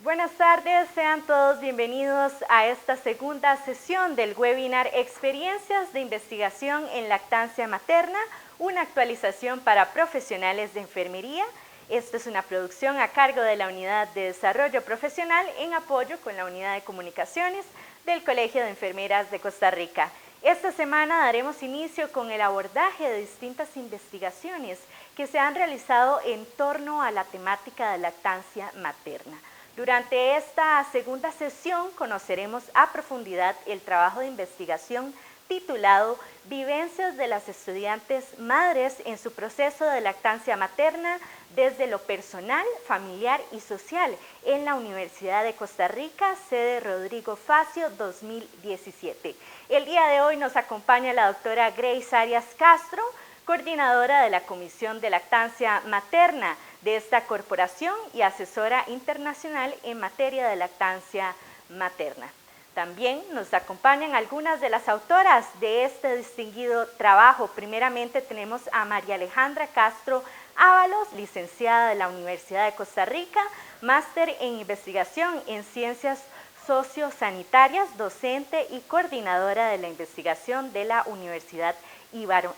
Buenas tardes, sean todos bienvenidos a esta segunda sesión del webinar Experiencias de Investigación en Lactancia Materna, una actualización para profesionales de enfermería. Esta es una producción a cargo de la Unidad de Desarrollo Profesional en apoyo con la Unidad de Comunicaciones del Colegio de Enfermeras de Costa Rica. Esta semana daremos inicio con el abordaje de distintas investigaciones que se han realizado en torno a la temática de lactancia materna. Durante esta segunda sesión conoceremos a profundidad el trabajo de investigación titulado Vivencias de las estudiantes madres en su proceso de lactancia materna desde lo personal, familiar y social en la Universidad de Costa Rica, sede Rodrigo Facio 2017. El día de hoy nos acompaña la doctora Grace Arias Castro, coordinadora de la Comisión de Lactancia Materna de esta corporación y asesora internacional en materia de lactancia materna. También nos acompañan algunas de las autoras de este distinguido trabajo. Primeramente tenemos a María Alejandra Castro Ábalos, licenciada de la Universidad de Costa Rica, máster en investigación en ciencias sociosanitarias, docente y coordinadora de la investigación de la Universidad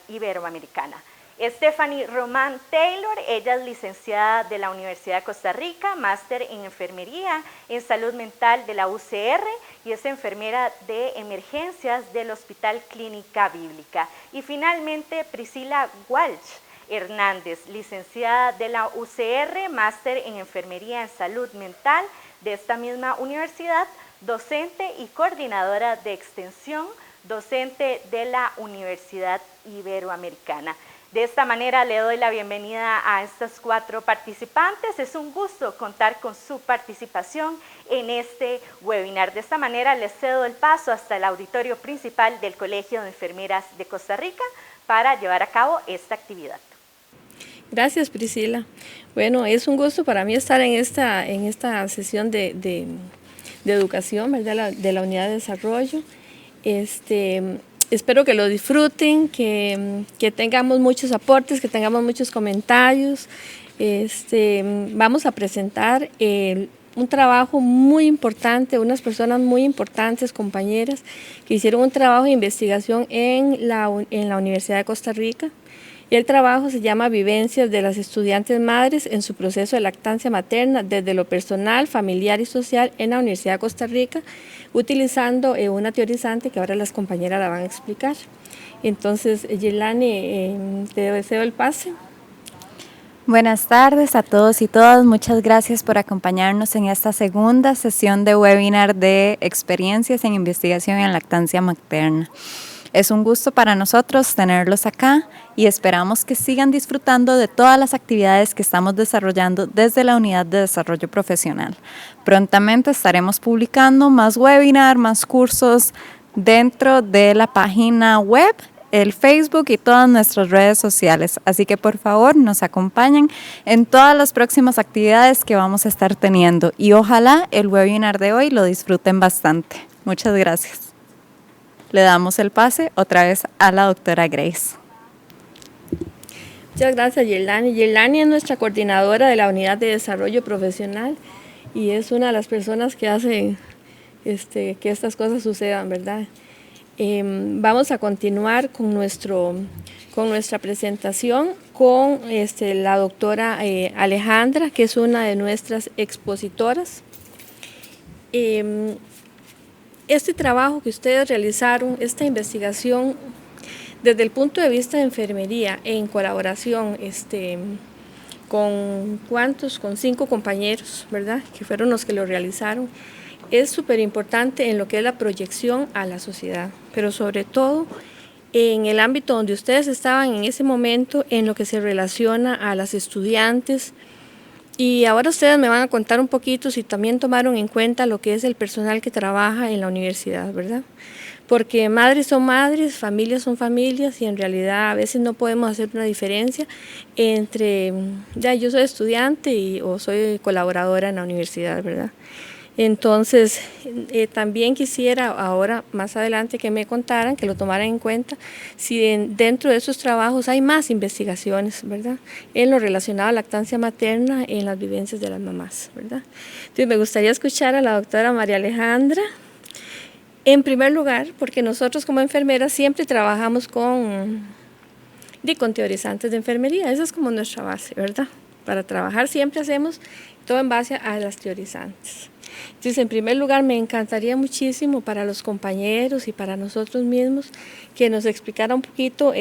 Iberoamericana. Stephanie Román Taylor, ella es licenciada de la Universidad de Costa Rica, máster en enfermería en salud mental de la UCR y es enfermera de emergencias del Hospital Clínica Bíblica. Y finalmente Priscila Walsh Hernández, licenciada de la UCR, máster en enfermería en salud mental de esta misma universidad, docente y coordinadora de extensión, docente de la Universidad Iberoamericana. De esta manera le doy la bienvenida a estas 4 participantes. Es un gusto contar con su participación en este webinar. De esta manera les cedo el paso hasta el auditorio principal del Colegio de Enfermeras de Costa Rica para llevar a cabo esta actividad. Gracias, Priscila. Bueno, es un gusto para mí estar en esta sesión de educación, ¿verdad? de la Unidad de Desarrollo. Espero que lo disfruten, que tengamos muchos aportes, que tengamos muchos comentarios. Vamos a presentar un trabajo muy importante, unas personas muy importantes, compañeras, que hicieron un trabajo de investigación en la Universidad de Costa Rica. El trabajo se llama Vivencias de las estudiantes madres en su proceso de lactancia materna desde lo personal, familiar y social en la Universidad de Costa Rica, utilizando una teorizante que ahora las compañeras la van a explicar. Entonces, Yelani, te deseo el pase. Buenas tardes a todos y todas. Muchas gracias por acompañarnos en esta segunda sesión de webinar de experiencias en investigación en lactancia materna. Es un gusto para nosotros tenerlos acá y esperamos que sigan disfrutando de todas las actividades que estamos desarrollando desde la Unidad de Desarrollo Profesional. Prontamente estaremos publicando más webinars, más cursos dentro de la página web, el Facebook y todas nuestras redes sociales. Así que por favor nos acompañen en todas las próximas actividades que vamos a estar teniendo y ojalá el webinar de hoy lo disfruten bastante. Muchas gracias. Le damos el pase otra vez a la doctora Grace. Muchas gracias, Yelani. Yelani es nuestra coordinadora de la Unidad de Desarrollo Profesional y es una de las personas que hacen que estas cosas sucedan, ¿verdad? Vamos a continuar con nuestra presentación con la doctora Alejandra, que es una de nuestras expositoras. Este trabajo que ustedes realizaron, esta investigación, desde el punto de vista de enfermería, en colaboración con 5 compañeros, ¿verdad?, que fueron los que lo realizaron, es súper importante en lo que es la proyección a la sociedad, pero sobre todo en el ámbito donde ustedes estaban en ese momento, en lo que se relaciona a las estudiantes. Y ahora ustedes me van a contar un poquito si también tomaron en cuenta lo que es el personal que trabaja en la universidad, ¿verdad? Porque madres son madres, familias son familias y en realidad a veces no podemos hacer una diferencia entre, ya yo soy estudiante o soy colaboradora en la universidad, ¿verdad? Entonces, también quisiera ahora, más adelante, que me contaran, que lo tomaran en cuenta, si dentro de esos trabajos hay más investigaciones, ¿verdad? En lo relacionado a lactancia materna, en las vivencias de las mamás, ¿verdad? Entonces, me gustaría escuchar a la doctora María Alejandra. En primer lugar, porque nosotros como enfermeras siempre trabajamos con teorizantes de enfermería, esa es como nuestra base, ¿verdad? Para trabajar siempre hacemos todo en base a las teorizantes. Entonces, en primer lugar, me encantaría muchísimo para los compañeros y para nosotros mismos que nos explicara un poquito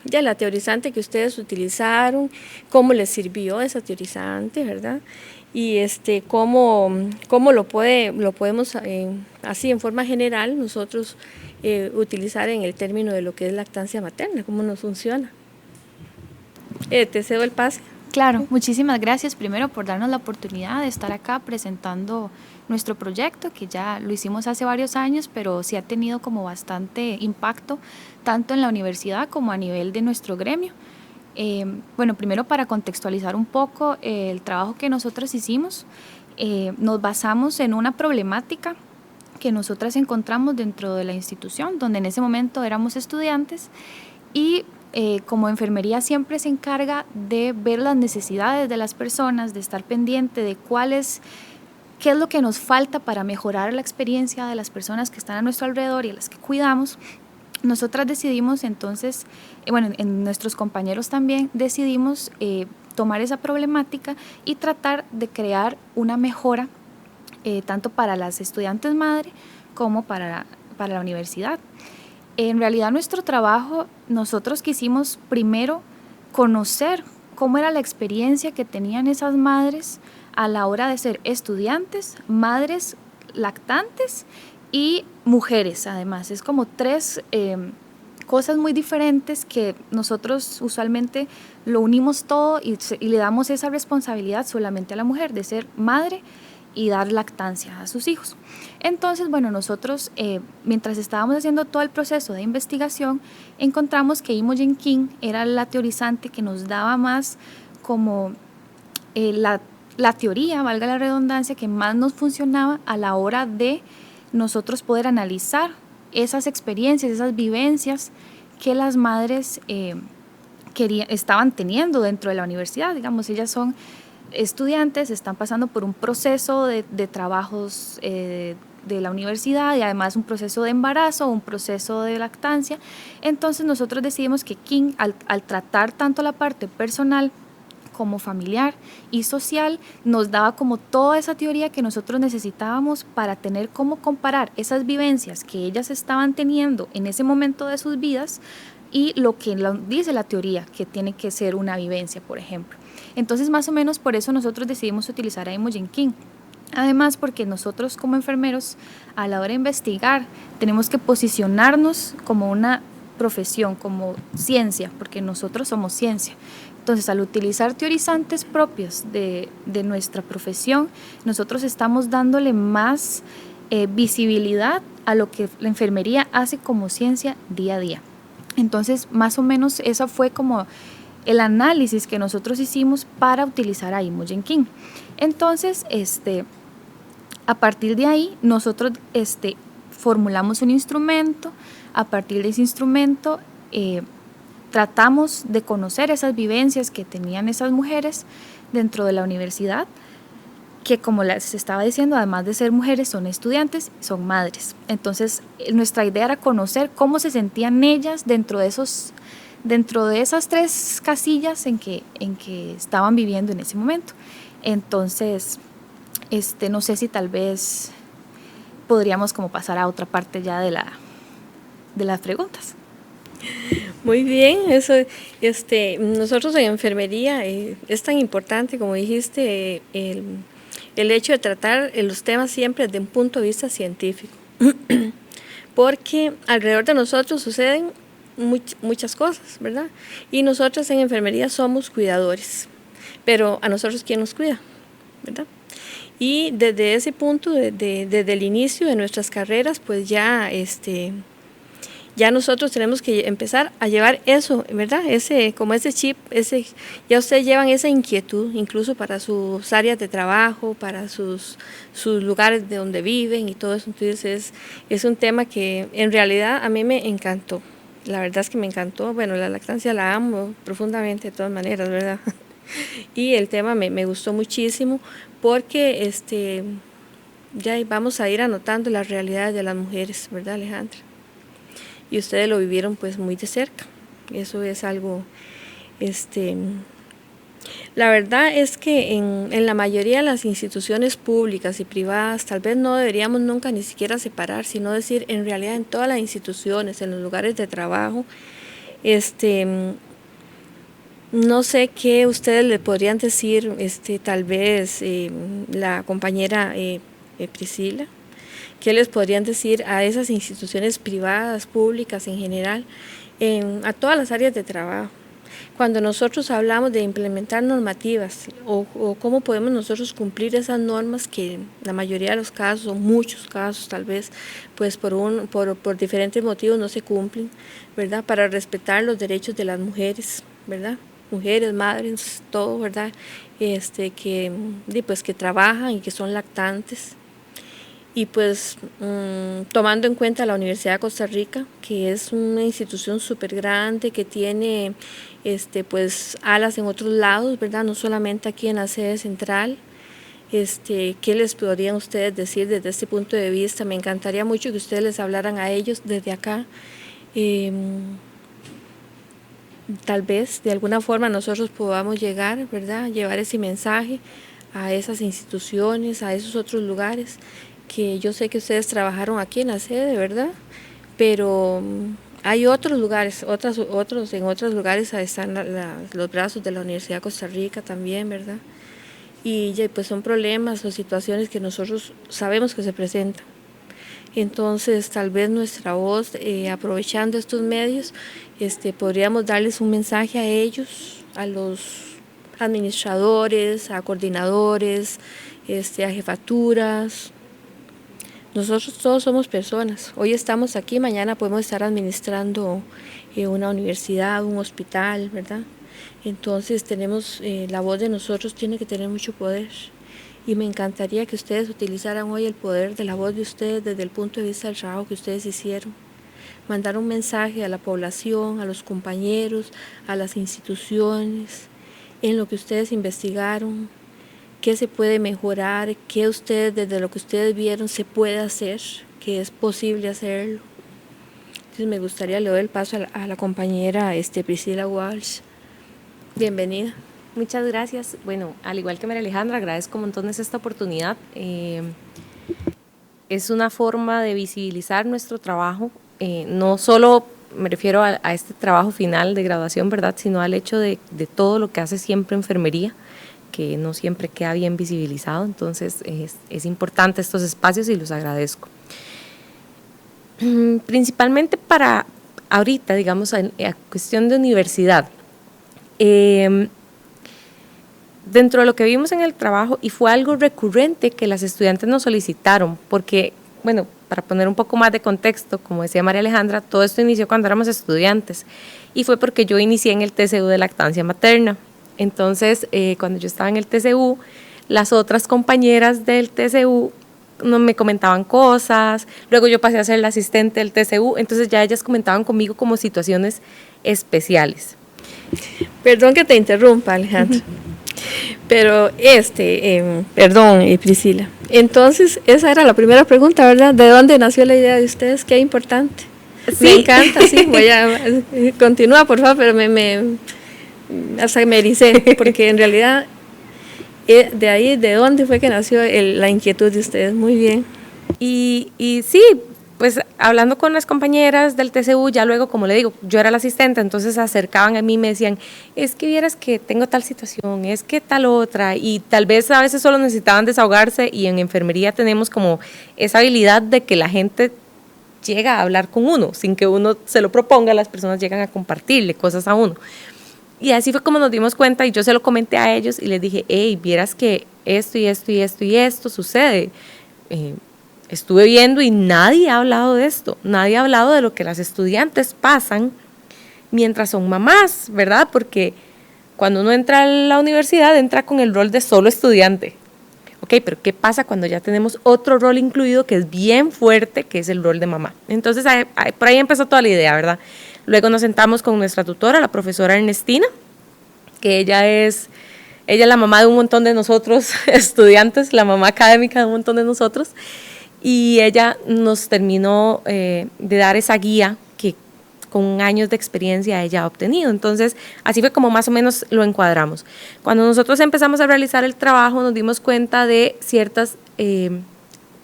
ya la teorizante que ustedes utilizaron, cómo les sirvió esa teorizante, ¿verdad? Y cómo lo podemos, así en forma general, nosotros utilizar en el término de lo que es lactancia materna, cómo nos funciona. Te cedo el pase. Claro, muchísimas gracias primero por darnos la oportunidad de estar acá presentando nuestro proyecto, que ya lo hicimos hace varios años, pero sí ha tenido como bastante impacto, tanto en la universidad como a nivel de nuestro gremio. Bueno, primero para contextualizar un poco el trabajo que nosotros hicimos, nos basamos en una problemática que nosotras encontramos dentro de la institución, donde en ese momento éramos estudiantes y como enfermería siempre se encarga de ver las necesidades de las personas, de estar pendiente de qué es lo que nos falta para mejorar la experiencia de las personas que están a nuestro alrededor y a las que cuidamos. Nosotras decidimos entonces, en nuestros compañeros también decidimos tomar esa problemática y tratar de crear una mejora tanto para las estudiantes madre como para la universidad. En realidad nuestro trabajo, nosotros quisimos primero conocer cómo era la experiencia que tenían esas madres a la hora de ser estudiantes, madres lactantes y mujeres además. Es como tres cosas muy diferentes que nosotros usualmente lo unimos todo y le damos esa responsabilidad solamente a la mujer de ser madre y dar lactancia a sus hijos. Entonces, bueno, nosotros mientras estábamos haciendo todo el proceso de investigación, encontramos que Imogen King era la teorizante que nos daba más como la teoría, valga la redundancia, que más nos funcionaba a la hora de nosotros poder analizar esas experiencias, esas vivencias que las madres estaban teniendo dentro de la universidad. Digamos, ellas son estudiantes, están pasando por un proceso de trabajos de la universidad y además un proceso de embarazo, un proceso de lactancia. Entonces nosotros decidimos que King, al tratar tanto la parte personal como familiar y social, nos daba como toda esa teoría que nosotros necesitábamos para tener cómo comparar esas vivencias que ellas estaban teniendo en ese momento de sus vidas y lo que dice la teoría, que tiene que ser una vivencia, por ejemplo. Entonces, más o menos por eso nosotros decidimos utilizar a Imogen King. Además, porque nosotros como enfermeros, a la hora de investigar, tenemos que posicionarnos como una profesión, como ciencia, porque nosotros somos ciencia. Entonces, al utilizar teorizantes propios de nuestra profesión, nosotros estamos dándole más visibilidad a lo que la enfermería hace como ciencia día a día. Entonces, más o menos, eso fue como el análisis que nosotros hicimos para utilizar a Imogen King. Entonces, a partir de ahí, nosotros formulamos un instrumento. A partir de ese instrumento, tratamos de conocer esas vivencias que tenían esas mujeres dentro de la universidad, que como les estaba diciendo, además de ser mujeres, son estudiantes, son madres. Entonces, nuestra idea era conocer cómo se sentían ellas dentro de esas tres casillas en que estaban viviendo en ese momento. Entonces, no sé si tal vez podríamos como pasar a otra parte ya de las preguntas. Muy bien, eso, nosotros en enfermería es tan importante, como dijiste, el hecho de tratar los temas siempre desde un punto de vista científico, porque alrededor de nosotros suceden muchas cosas, ¿verdad? Y nosotros en enfermería somos cuidadores, pero a nosotros ¿quién nos cuida? ¿Verdad? Y desde ese punto, desde el inicio de nuestras carreras, pues ya ya nosotros tenemos que empezar a llevar eso, ¿verdad? Como ese chip, ya ustedes llevan esa inquietud, incluso para sus áreas de trabajo, para sus lugares de donde viven y todo eso. Entonces es un tema que en realidad a mí me encantó. La verdad es que me encantó. Bueno, la lactancia la amo profundamente de todas maneras, ¿verdad? Y el tema me gustó muchísimo porque ya vamos a ir anotando las realidades de las mujeres, ¿verdad, Alejandra? Y ustedes lo vivieron pues muy de cerca. Eso es algo, la verdad es que en la mayoría de las instituciones públicas y privadas tal vez no deberíamos nunca ni siquiera separar, sino decir en realidad en todas las instituciones, en los lugares de trabajo, no sé qué ustedes le podrían decir, tal vez la compañera Priscila. ¿Qué les podrían decir a esas instituciones privadas, públicas en general, a todas las áreas de trabajo? Cuando nosotros hablamos de implementar normativas o cómo podemos nosotros cumplir esas normas que en la mayoría de los casos, o muchos casos tal vez, pues por diferentes motivos no se cumplen, ¿verdad? Para respetar los derechos de las mujeres, ¿verdad? Mujeres, madres, todo, ¿verdad? Que trabajan y que son lactantes. Y pues tomando en cuenta la Universidad de Costa Rica, que es una institución súper grande, que tiene pues alas en otros lados, ¿verdad? No solamente aquí en la sede central. ¿Qué les podrían ustedes decir desde este punto de vista? Me encantaría mucho que ustedes les hablaran a ellos desde acá. Tal vez de alguna forma nosotros podamos llegar, ¿verdad? Llevar ese mensaje a esas instituciones, a esos otros lugares, que yo sé que ustedes trabajaron aquí en la sede, ¿verdad? Pero hay otros lugares, en otros lugares están los brazos de la Universidad de Costa Rica también, ¿verdad? Y pues son problemas o situaciones que nosotros sabemos que se presentan. Entonces, tal vez nuestra voz, aprovechando estos medios, podríamos darles un mensaje a ellos, a los administradores, a coordinadores, a jefaturas. Nosotros todos somos personas. Hoy estamos aquí, mañana podemos estar administrando una universidad, un hospital, ¿verdad? Entonces la voz de nosotros tiene que tener mucho poder. Y me encantaría que ustedes utilizaran hoy el poder de la voz de ustedes desde el punto de vista del trabajo que ustedes hicieron. Mandar un mensaje a la población, a los compañeros, a las instituciones, en lo que ustedes investigaron, qué se puede mejorar, qué ustedes, desde lo que ustedes vieron, se puede hacer, que es posible hacerlo. Entonces me gustaría le doy el paso a la compañera Priscila Walsh. Bienvenida. Muchas gracias. Bueno, al igual que María Alejandra, agradezco montones esta oportunidad. Es una forma de visibilizar nuestro trabajo, no solo me refiero a este trabajo final de graduación, ¿verdad?, sino al hecho de todo lo que hace siempre enfermería, que no siempre queda bien visibilizado. Entonces es importante estos espacios y los agradezco. Principalmente para ahorita, digamos, a cuestión de universidad. Dentro de lo que vimos en el trabajo, y fue algo recurrente que las estudiantes nos solicitaron, porque, bueno, para poner un poco más de contexto, como decía María Alejandra, todo esto inició cuando éramos estudiantes, y fue porque yo inicié en el TCU de lactancia materna. Entonces, cuando yo estaba en el TCU, las otras compañeras del TCU me comentaban cosas, luego yo pasé a ser la asistente del TCU, entonces ya ellas comentaban conmigo como situaciones especiales. Perdón que te interrumpa, Alejandra. Pero perdón, Priscila. Entonces, esa era la primera pregunta, ¿verdad? ¿De dónde nació la idea de ustedes? Qué importante. Sí. Me encanta, sí. Continúa, por favor, pero hasta me ericé, porque en realidad, de ahí, ¿de dónde fue que nació la inquietud de ustedes? Muy bien. Y sí, pues hablando con las compañeras del TCU, ya luego, como le digo, yo era la asistente, entonces se acercaban a mí y me decían, es que vieras que tengo tal situación, es que tal otra, y tal vez a veces solo necesitaban desahogarse, y en enfermería tenemos como esa habilidad de que la gente llega a hablar con uno, sin que uno se lo proponga, las personas llegan a compartirle cosas a uno. Y así fue como nos dimos cuenta, y yo se lo comenté a ellos y les dije, hey, vieras que esto y esto y esto y esto sucede. estuve viendo y nadie ha hablado de esto, nadie ha hablado de lo que las estudiantes pasan mientras son mamás, ¿verdad? Porque cuando uno entra a la universidad, entra con el rol de solo estudiante. Ok, pero ¿qué pasa cuando ya tenemos otro rol incluido que es bien fuerte, que es el rol de mamá? Entonces, por ahí empezó toda la idea, ¿verdad? Luego nos sentamos con nuestra tutora, la profesora Ernestina, que ella es la mamá de un montón de nosotros, estudiantes, la mamá académica de un montón de nosotros, y ella nos terminó de dar esa guía que con años de experiencia ella ha obtenido. Entonces, así fue como más o menos lo encuadramos. Cuando nosotros empezamos a realizar el trabajo, nos dimos cuenta de ciertas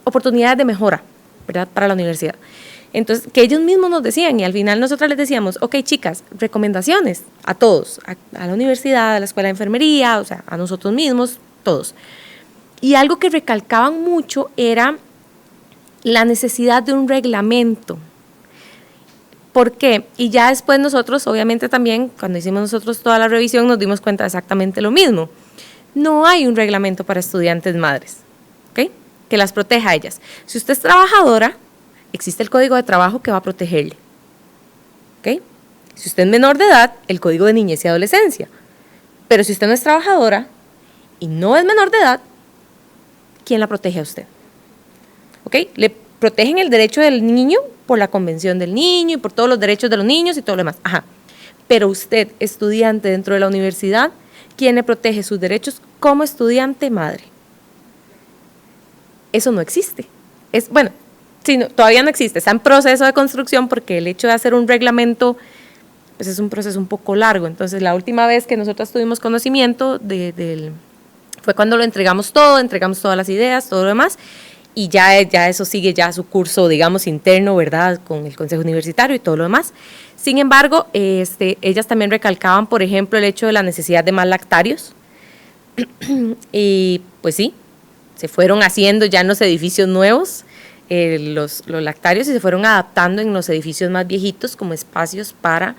oportunidades de mejora, ¿verdad?, para la universidad. Entonces, que ellos mismos nos decían, y al final nosotros les decíamos, ok, chicas, recomendaciones a todos, a la universidad, a la escuela de enfermería, o sea, a nosotros mismos, todos. Y algo que recalcaban mucho era la necesidad de un reglamento. ¿Por qué? Y ya después nosotros, obviamente también, cuando hicimos nosotros toda la revisión, nos dimos cuenta de exactamente lo mismo. No hay un reglamento para estudiantes madres, ¿ok?, que las proteja a ellas. Si usted es trabajadora, existe el Código de Trabajo que va a protegerle, ¿ok? Si usted es menor de edad, el Código de Niñez y Adolescencia. Pero si usted no es trabajadora y no es menor de edad, ¿quién la protege a usted? ¿Ok? Le protegen el derecho del niño por la Convención del Niño y por todos los derechos de los niños y todo lo demás. Ajá. Pero usted, estudiante dentro de la universidad, ¿quién le protege sus derechos como estudiante madre? Eso no existe. Bueno, sí, no, todavía no existe. Está en proceso de construcción porque el hecho de hacer un reglamento pues es un proceso un poco largo. Entonces, la última vez que nosotros tuvimos conocimiento fue cuando lo entregamos todas las ideas, todo lo demás, y ya eso sigue ya su curso, digamos, interno, ¿verdad?, con el Consejo Universitario y todo lo demás. Sin embargo, ellas también recalcaban, por ejemplo, el hecho de la necesidad de más lactarios. Y pues sí, se fueron haciendo ya en los edificios nuevos los lactarios y se fueron adaptando en los edificios más viejitos como espacios para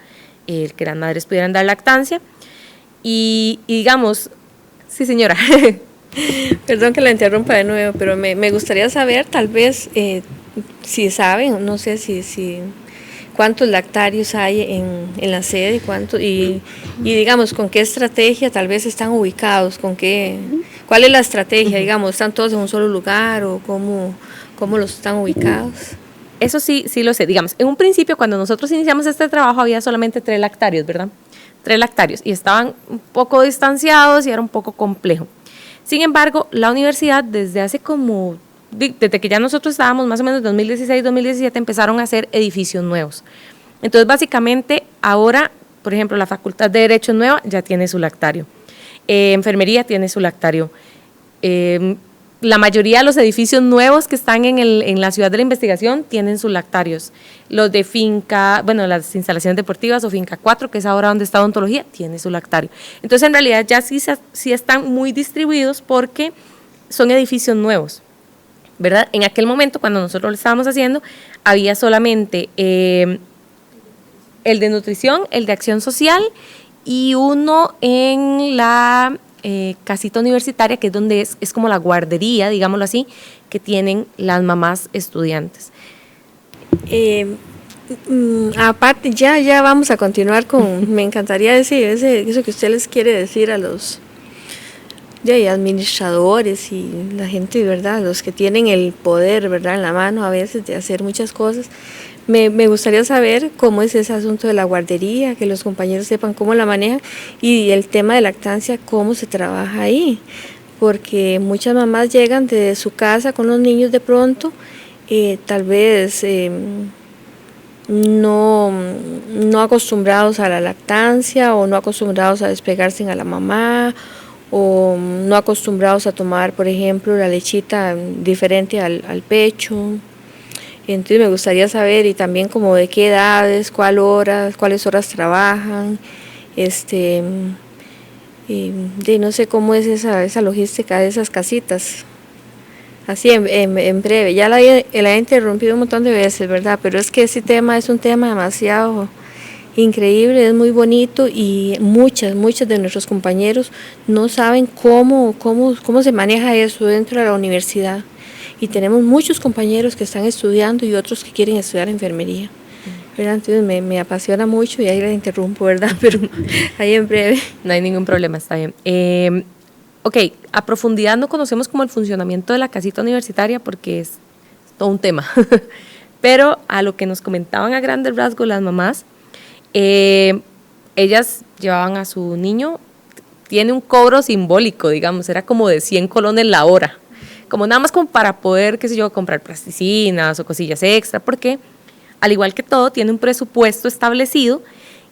que las madres pudieran dar lactancia. Y digamos, sí señora. Perdón que la interrumpa de nuevo, pero me gustaría saber, tal vez, si saben, no sé si cuántos lactarios hay en la sede y digamos, con qué estrategia tal vez están ubicados, cuál es la estrategia, digamos, ¿están todos en un solo lugar o cómo los están ubicados? Eso sí lo sé. Digamos, en un principio, cuando nosotros iniciamos este trabajo, había solamente 3 lactarios, ¿verdad? 3 lactarios, y estaban un poco distanciados y era un poco complejo. Sin embargo, la universidad desde que ya nosotros estábamos más o menos 2016, 2017, empezaron a hacer edificios nuevos. Entonces, básicamente, ahora, por ejemplo, la Facultad de Derecho Nueva ya tiene su lactario. Enfermería tiene su lactario. La mayoría de los edificios nuevos que están en la Ciudad de la Investigación tienen sus lactarios. Los de finca, bueno, las instalaciones deportivas o finca 4, que es ahora donde está odontología, tiene su lactario. Entonces, en realidad ya sí están muy distribuidos porque son edificios nuevos, ¿verdad? En aquel momento, cuando nosotros lo estábamos haciendo, había solamente el de nutrición, el de acción social y uno en la casita universitaria, que es donde es como la guardería, digámoslo así, que tienen las mamás estudiantes. Aparte, ya vamos a continuar me encantaría decir eso que usted les quiere decir a los administradores y la gente, ¿verdad?, los que tienen el poder, ¿verdad?, en la mano a veces de hacer muchas cosas. Me gustaría saber cómo es ese asunto de la guardería, que los compañeros sepan cómo la manejan, y el tema de lactancia, cómo se trabaja ahí, porque muchas mamás llegan de su casa con los niños de pronto, tal vez no acostumbrados a la lactancia o no acostumbrados a despegarse a la mamá, o no acostumbrados a tomar, por ejemplo, la lechita diferente al pecho. Entonces me gustaría saber, y también como de qué edades, cuáles horas trabajan, no sé cómo es esa logística de esas casitas. Así en breve, ya la he interrumpido un montón de veces, ¿verdad? Pero es que ese tema es un tema demasiado increíble, es muy bonito, y muchas de nuestros compañeros no saben cómo se maneja eso dentro de la universidad. y tenemos muchos compañeros que están estudiando y otros que quieren estudiar enfermería, ¿verdad? Entonces me apasiona mucho y ahí la interrumpo, ¿verdad? Pero ahí en breve. No hay ningún problema, está bien. Ok, a profundidad no conocemos como el funcionamiento de la casita universitaria porque es todo un tema, pero a lo que nos comentaban a grandes rasgos las mamás, ellas llevaban a su niño, tiene un cobro simbólico, digamos, era como de 100 colones la hora, como nada más como para poder, qué sé yo, comprar plasticinas o cosillas extra, porque al igual que todo, tiene un presupuesto establecido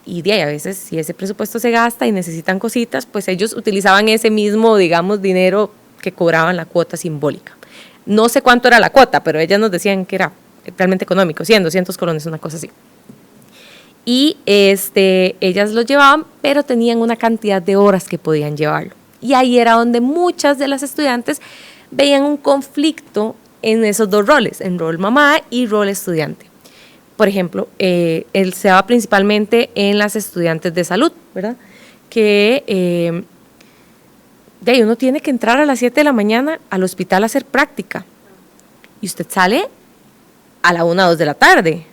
y de ahí a veces si ese presupuesto se gasta y necesitan cositas, pues ellos utilizaban ese mismo, digamos, dinero que cobraban la cuota simbólica. No sé cuánto era la cuota, pero ellas nos decían que era realmente económico, 100, 200 colones, una cosa así. Y ellas lo llevaban, pero tenían una cantidad de horas que podían llevarlo. Y ahí era donde muchas de las estudiantes veían un conflicto en esos dos roles, en rol mamá y rol estudiante. Por ejemplo, él se daba principalmente en las estudiantes de salud, ¿verdad? Que de ahí uno tiene que entrar a las 7 de la mañana al hospital a hacer práctica y usted sale a la 1 o 2 de la tarde.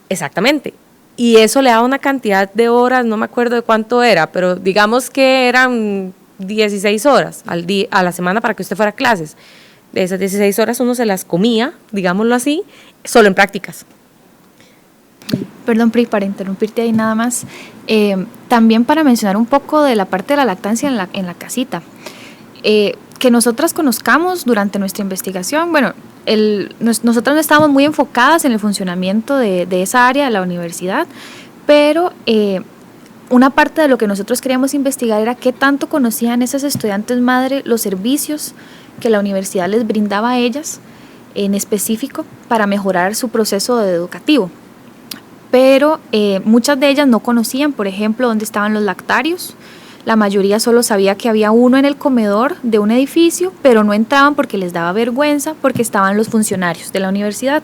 Exactamente. Y eso le da una cantidad de horas, no me acuerdo de cuánto era, pero digamos que eran 16 horas a la semana para que usted fuera a clases. De esas 16 horas uno se las comía, digámoslo así, solo en prácticas. Perdón, Pri, para interrumpirte ahí nada más. También para mencionar un poco de la parte de la lactancia en la casita. Que nosotras conozcamos durante nuestra investigación, bueno, nosotras no estábamos muy enfocadas en el funcionamiento de esa área de la universidad, pero una parte de lo que nosotros queríamos investigar era qué tanto conocían esas estudiantes madre los servicios que la universidad les brindaba a ellas en específico para mejorar su proceso educativo. Pero muchas de ellas no conocían, por ejemplo, dónde estaban los lactarios. La mayoría solo sabía que había uno en el comedor de un edificio, pero no entraban porque les daba vergüenza, porque estaban los funcionarios de la universidad.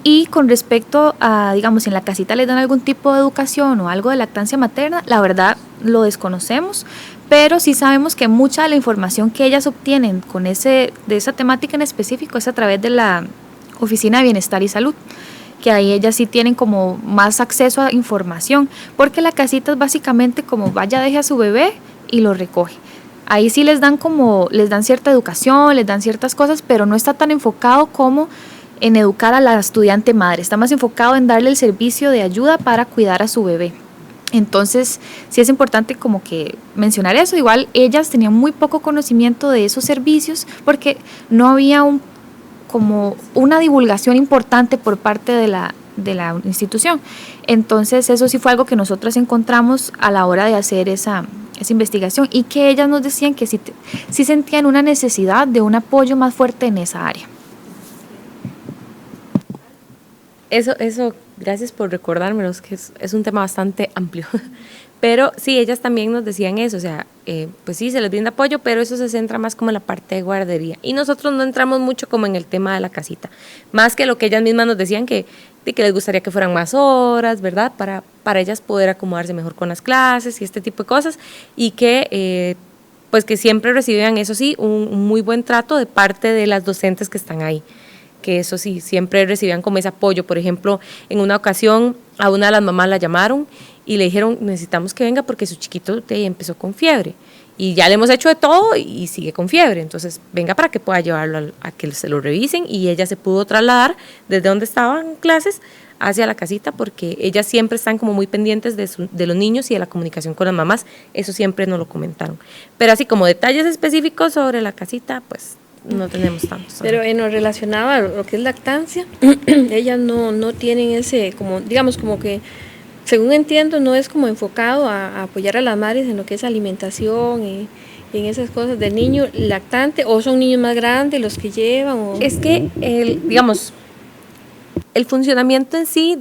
Y con respecto a, digamos, si en la casita les dan algún tipo de educación o algo de lactancia materna, la verdad lo desconocemos, pero sí sabemos que mucha de la información que ellas obtienen de esa temática en específico es a través de la Oficina de Bienestar y Salud, que ahí ellas sí tienen como más acceso a información, porque la casita es básicamente como vaya, deje a su bebé y lo recoge. Ahí sí les dan cierta educación, les dan ciertas cosas, pero no está tan enfocado como en educar a la estudiante madre, está más enfocado en darle el servicio de ayuda para cuidar a su bebé. Entonces sí es importante como que mencionar eso. Igual ellas tenían muy poco conocimiento de esos servicios porque no había como una divulgación importante por parte de la institución. Entonces eso sí fue algo que nosotras encontramos a la hora de hacer esa investigación y que ellas nos decían que sí sentían una necesidad de un apoyo más fuerte en esa área. Eso, gracias por recordármelo, que es un tema bastante amplio. Pero sí, ellas también nos decían eso, o sea, pues sí, se les brinda apoyo, pero eso se centra más como en la parte de guardería. Y nosotros no entramos mucho como en el tema de la casita, más que lo que ellas mismas nos decían que les gustaría que fueran más horas, ¿verdad? Para ellas poder acomodarse mejor con las clases y este tipo de cosas, y que pues que siempre recibían, eso sí, un muy buen trato de parte de las docentes que están ahí, que eso sí, siempre recibían como ese apoyo. Por ejemplo, en una ocasión a una de las mamás la llamaron y le dijeron, necesitamos que venga porque su chiquito empezó con fiebre y ya le hemos hecho de todo y sigue con fiebre, entonces venga para que pueda llevarlo a que se lo revisen. Y ella se pudo trasladar desde donde estaban clases hacia la casita, porque ellas siempre están como muy pendientes de los niños y de la comunicación con las mamás, eso siempre nos lo comentaron. Pero así como detalles específicos sobre la casita, pues no tenemos tantos. Pero en lo relacionado a lo que es lactancia, ellas no tienen ese, como digamos, como que, según entiendo, no es como enfocado a apoyar a las madres en lo que es alimentación y en esas cosas del niño lactante, o son niños más grandes los que llevan. Es que, digamos, el funcionamiento en sí,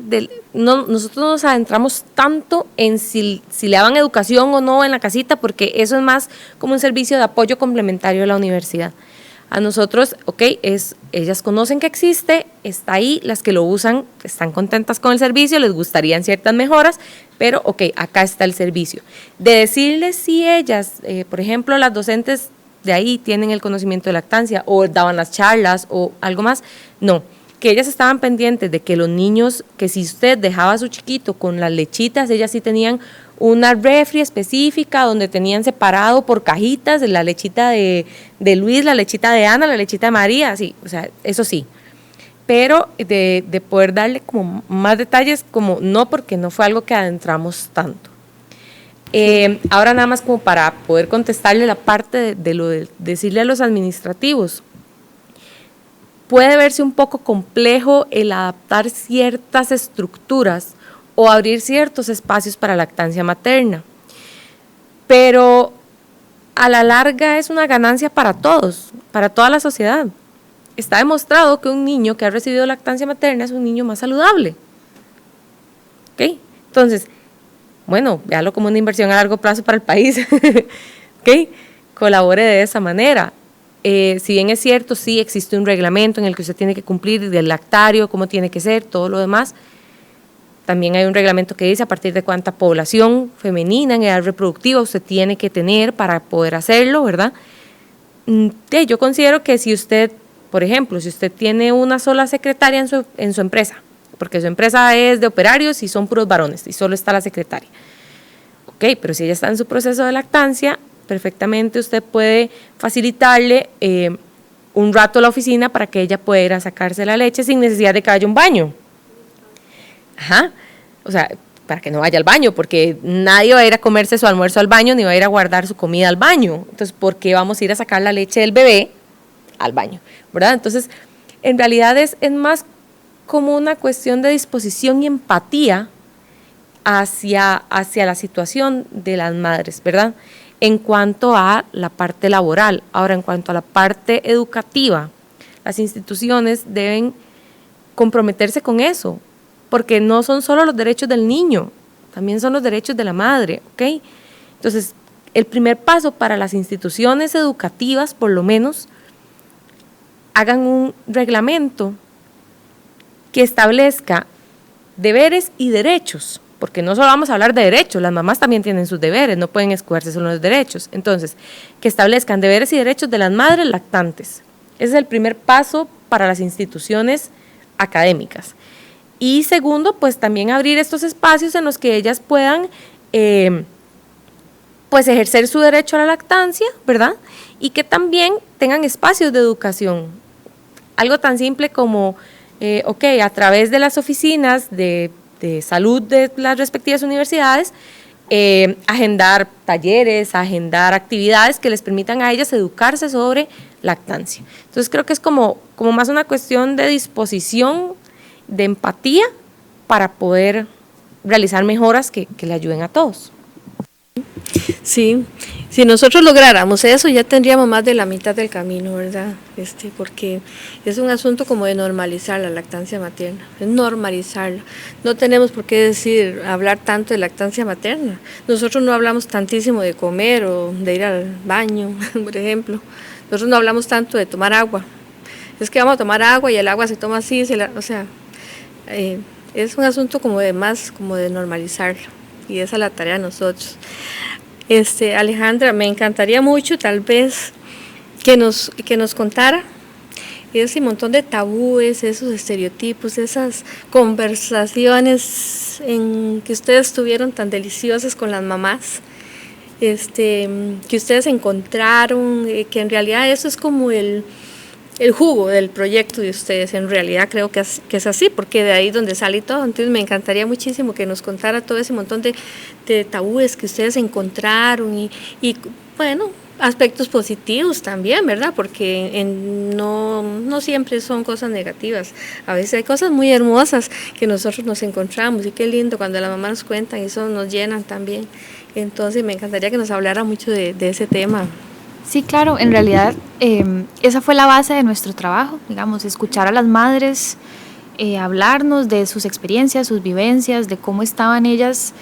nosotros no nos adentramos tanto en si le daban educación o no en la casita, porque eso es más como un servicio de apoyo complementario de la universidad. A nosotros, ellas conocen que existe, está ahí, las que lo usan están contentas con el servicio, les gustarían ciertas mejoras, pero acá está el servicio. De decirles si ellas, por ejemplo, las docentes de ahí tienen el conocimiento de lactancia o daban las charlas o algo más. No, que ellas estaban pendientes de que los niños, que si usted dejaba a su chiquito con las lechitas, ellas sí tenían una refri específica donde tenían separado por cajitas la lechita de Luis, la lechita de Ana, la lechita de María, sí, o sea, eso sí. Pero de poder darle como más detalles, como no, porque no fue algo que adentramos tanto. Ahora nada más como para poder contestarle la parte de lo de decirle a los administrativos. Puede verse un poco complejo el adaptar ciertas estructuras o abrir ciertos espacios para lactancia materna, pero a la larga es una ganancia para todos, para toda la sociedad. Está demostrado que un niño que ha recibido lactancia materna es un niño más saludable. ¿Ok? Entonces, bueno, véalo como una inversión a largo plazo para el país. ¿Ok? Colabore de esa manera. Si bien es cierto, sí existe un reglamento en el que usted tiene que cumplir del lactario, cómo tiene que ser, todo lo demás. También hay un reglamento que dice a partir de cuánta población femenina en edad reproductiva usted tiene que tener para poder hacerlo, ¿verdad? Yo considero que si usted, por ejemplo, si usted tiene una sola secretaria en su empresa, porque su empresa es de operarios y son puros varones y solo está la secretaria. Ok, pero si ella está en su proceso de lactancia, perfectamente usted puede facilitarle un rato a la oficina para que ella pueda ir a sacarse la leche sin necesidad de que vaya a un baño. Ajá, o sea, para que no vaya al baño, porque nadie va a ir a comerse su almuerzo al baño ni va a ir a guardar su comida al baño. Entonces, ¿por qué vamos a ir a sacar la leche del bebé al baño? ¿Verdad? Entonces, en realidad es más como una cuestión de disposición y empatía hacia la situación de las madres, ¿verdad? En cuanto a la parte laboral. Ahora, en cuanto a la parte educativa, las instituciones deben comprometerse con eso, porque no son solo los derechos del niño, también son los derechos de la madre, ¿ok? Entonces, el primer paso para las instituciones educativas, por lo menos, hagan un reglamento que establezca deberes y derechos, porque no solo vamos a hablar de derechos, las mamás también tienen sus deberes, no pueden escudarse solo en los derechos. Entonces, que establezcan deberes y derechos de las madres lactantes. Ese es el primer paso para las instituciones académicas. Y segundo, pues también abrir estos espacios en los que ellas puedan pues ejercer su derecho a la lactancia, ¿verdad? Y que también tengan espacios de educación. Algo tan simple como, a través de las oficinas de salud de las respectivas universidades, agendar talleres, agendar actividades que les permitan a ellas educarse sobre lactancia. Entonces creo que es como más una cuestión de disposición, de empatía para poder realizar mejoras que le ayuden a todos. Sí, si nosotros lográramos eso ya tendríamos más de la mitad del camino, ¿verdad? Porque es un asunto como de normalizar la lactancia materna, es normalizarla. No tenemos por qué hablar tanto de lactancia materna. Nosotros no hablamos tantísimo de comer o de ir al baño, por ejemplo. Nosotros no hablamos tanto de tomar agua. Es que vamos a tomar agua y el agua se toma así, es un asunto como de normalizarlo, y esa es la tarea de nosotros. Alejandra, me encantaría mucho tal vez que nos contara ese montón de tabúes, esos estereotipos, esas conversaciones en que ustedes tuvieron tan deliciosas con las mamás, que ustedes encontraron, que en realidad eso es como el jugo del proyecto de ustedes. En realidad creo que es así, porque de ahí donde sale todo. Entonces me encantaría muchísimo que nos contara todo ese montón de tabúes que ustedes encontraron y bueno, aspectos positivos también, ¿verdad? Porque no siempre son cosas negativas, a veces hay cosas muy hermosas que nosotros nos encontramos, y qué lindo cuando las mamás nos cuentan, eso nos llenan también. Entonces me encantaría que nos hablara mucho de ese tema. Sí, claro, en realidad esa fue la base de nuestro trabajo, digamos, escuchar a las madres, hablarnos de sus experiencias, sus vivencias, de cómo estaban ellas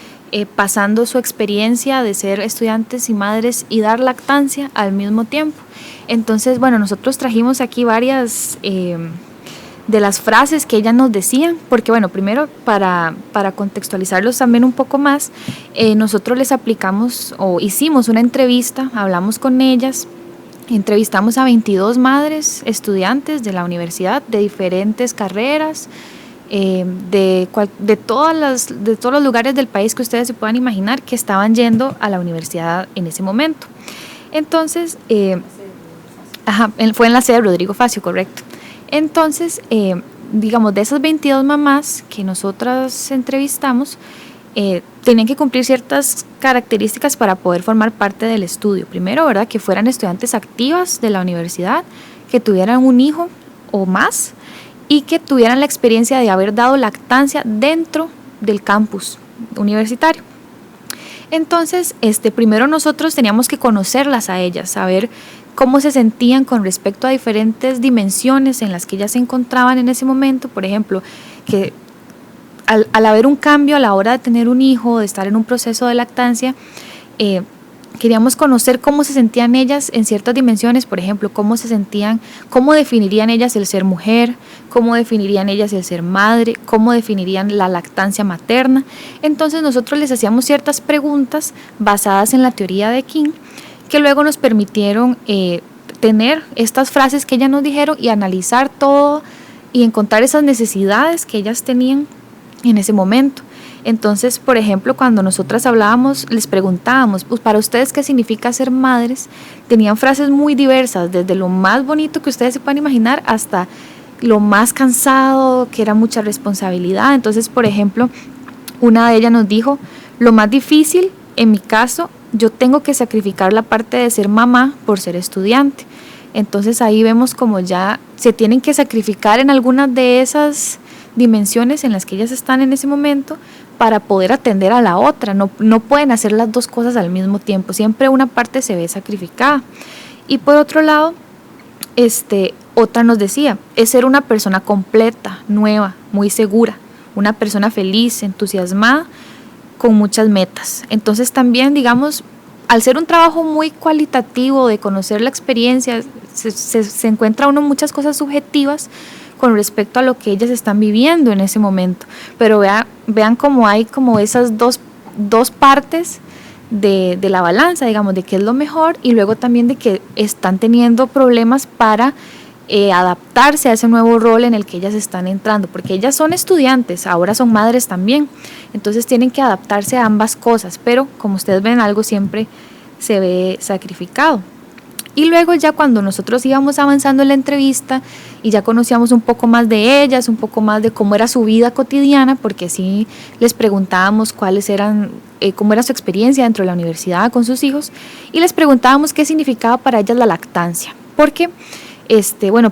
pasando su experiencia de ser estudiantes y madres y dar lactancia al mismo tiempo. Entonces, bueno, nosotros trajimos aquí varias de las frases que ellas nos decían, porque bueno, primero para contextualizarlos también un poco más, nosotros les aplicamos o hicimos una entrevista, hablamos con ellas entrevistamos a 22 madres estudiantes de la universidad de diferentes carreras, de todos los lugares del país que ustedes se puedan imaginar que estaban yendo a la universidad en ese momento. Entonces, fue en la sede de Rodrigo Facio, correcto. Entonces, digamos, de esas 22 mamás que nosotras entrevistamos, tenían que cumplir ciertas características para poder formar parte del estudio. Primero, ¿verdad?, que fueran estudiantes activas de la universidad, que tuvieran un hijo o más y que tuvieran la experiencia de haber dado lactancia dentro del campus universitario. Entonces, primero nosotros teníamos que conocerlas a ellas, saber cómo se sentían con respecto a diferentes dimensiones en las que ellas se encontraban en ese momento. Por ejemplo, que al haber un cambio a la hora de tener un hijo, de estar en un proceso de lactancia, queríamos conocer cómo se sentían ellas en ciertas dimensiones. Por ejemplo, cómo se sentían, cómo definirían ellas el ser mujer, cómo definirían ellas el ser madre, cómo definirían la lactancia materna. Entonces nosotros les hacíamos ciertas preguntas basadas en la teoría de King, que luego nos permitieron tener estas frases que ellas nos dijeron y analizar todo y encontrar esas necesidades que ellas tenían en ese momento. Entonces, por ejemplo, cuando nosotras hablábamos, les preguntábamos, pues, para ustedes, ¿qué significa ser madres? Tenían frases muy diversas, desde lo más bonito que ustedes se puedan imaginar hasta lo más cansado, que era mucha responsabilidad. Entonces, por ejemplo, una de ellas nos dijo, lo más difícil, en mi caso, yo tengo que sacrificar la parte de ser mamá por ser estudiante. Entonces ahí vemos como ya se tienen que sacrificar en algunas de esas dimensiones en las que ellas están en ese momento para poder atender a la otra. No pueden hacer las dos cosas al mismo tiempo, siempre una parte se ve sacrificada. Y por otro lado, otra nos decía, es ser una persona completa, nueva, muy segura, una persona feliz, entusiasmada, con muchas metas. Entonces también, digamos, al ser un trabajo muy cualitativo de conocer la experiencia, se encuentra uno muchas cosas subjetivas con respecto a lo que ellas están viviendo en ese momento. Pero vean cómo hay como esas dos partes de la balanza, digamos, de qué es lo mejor y luego también de que están teniendo problemas para adaptarse a ese nuevo rol en el que ellas están entrando, porque ellas son estudiantes, ahora son madres también, entonces tienen que adaptarse a ambas cosas, pero como ustedes ven, algo siempre se ve sacrificado. Y luego ya cuando nosotros íbamos avanzando en la entrevista y ya conocíamos un poco más de ellas, un poco más de cómo era su vida cotidiana, porque sí les preguntábamos cómo era su experiencia dentro de la universidad con sus hijos, y les preguntábamos qué significaba para ellas la lactancia, porque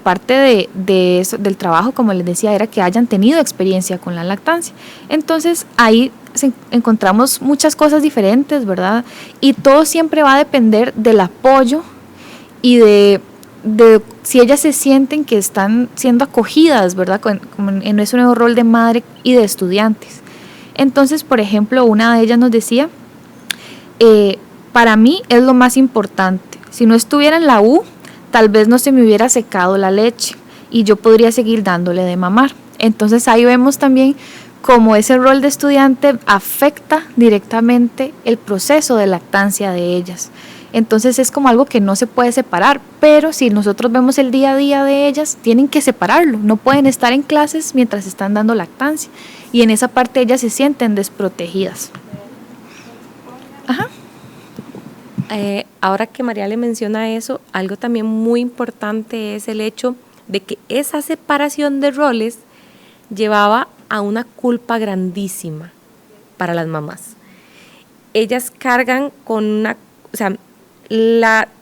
parte de eso, del trabajo, como les decía, era que hayan tenido experiencia con la lactancia. Entonces ahí encontramos muchas cosas diferentes, ¿verdad? Y todo siempre va a depender del apoyo y de si ellas se sienten que están siendo acogidas, ¿verdad?, en ese nuevo rol de madre y de estudiantes. Entonces, por ejemplo, una de ellas nos decía, para mí es lo más importante. Si no estuviera en la U, tal vez no se me hubiera secado la leche y yo podría seguir dándole de mamar. Entonces ahí vemos también cómo ese rol de estudiante afecta directamente el proceso de lactancia de ellas. Entonces es como algo que no se puede separar, pero si nosotros vemos el día a día de ellas, tienen que separarlo, no pueden estar en clases mientras están dando lactancia y en esa parte ellas se sienten desprotegidas. Ajá. Ahora que María le menciona eso, algo también muy importante es el hecho de que esa separación de roles llevaba a una culpa grandísima para las mamás. Ellas cargan con